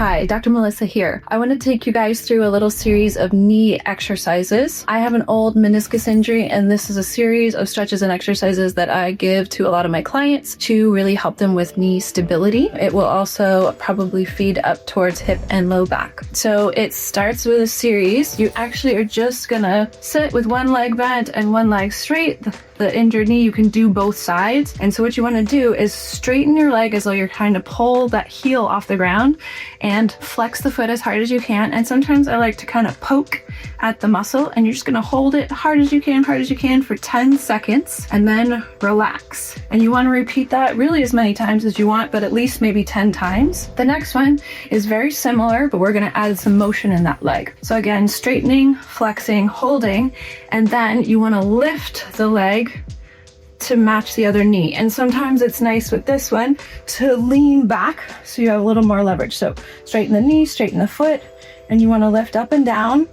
Hi, Dr. Melissa here. I want to take you guys through a little series of knee exercises. I have an old meniscus injury, and this is a series of stretches and exercises that I give to a lot of my clients to really help them with knee stability. It will also probably feed up towards hip and low back. So it starts with a series. You actually are just gonna sit with one leg bent and one leg straight. The injured knee, you can do both sides. And so what you want to do is straighten your leg as though you're trying to pull that heel off the ground and flex the foot as hard as you can. And sometimes I like to kind of poke at the muscle, and you're just going to hold it hard as you can for 10 seconds and then relax. And you want to repeat that really as many times as you want, but at least maybe 10 times. The next one is very similar, but we're going to add some motion in that leg. So again, straightening, flexing, holding, and then you want to lift the leg to match the other knee. And sometimes it's nice with this one to lean back so you have a little more leverage. So straighten the knee, straighten the foot, and you want to lift up and down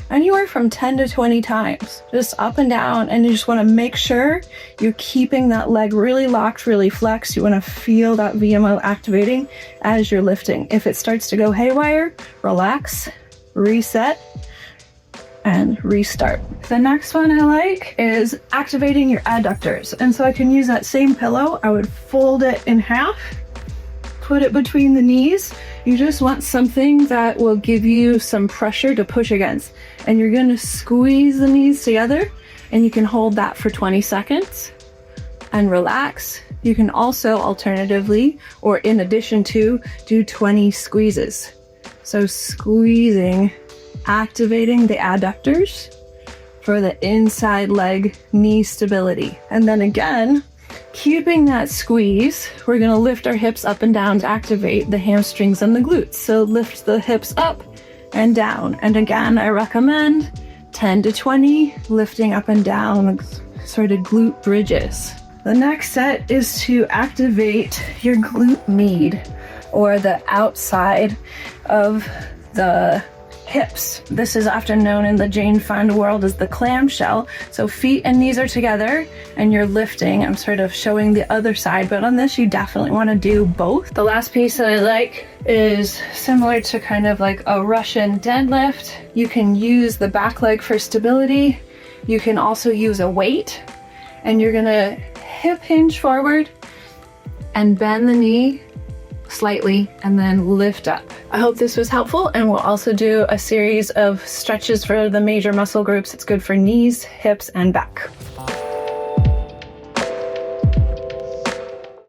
anywhere from 10 to 20 times, just up and down. And you just want to make sure you're keeping that leg really locked, really flexed. You want to feel that VMO activating as you're lifting. If it starts to go haywire, relax, reset, and restart. The next one I like is activating your adductors. And so I can use that same pillow. I would fold it in half, put it between the knees. You just want something that will give you some pressure to push against. And you're gonna squeeze the knees together, and you can hold that for 20 seconds and relax. You can also alternatively, or in addition to, do 20 squeezes. So squeezing, activating the adductors for the inside leg knee stability. And then again, keeping that squeeze, we're gonna lift our hips up and down to activate the hamstrings and the glutes. So lift the hips up and down. And again, I recommend 10 to 20, lifting up and down, sort of glute bridges. The next set is to activate your glute med, or the outside of the hips. This is often known in the Jane Fonda world as the clamshell. So feet and knees are together and you're lifting. I'm sort of showing the other side, but on this you definitely want to do both. The last piece that I like is similar to kind of like a Russian deadlift. You can use the back leg for stability. You can also use a weight, and you're gonna hip hinge forward and bend the knee slightly and then lift up. I hope this was helpful, and we'll also do a series of stretches for the major muscle groups. It's good for knees, hips, and back.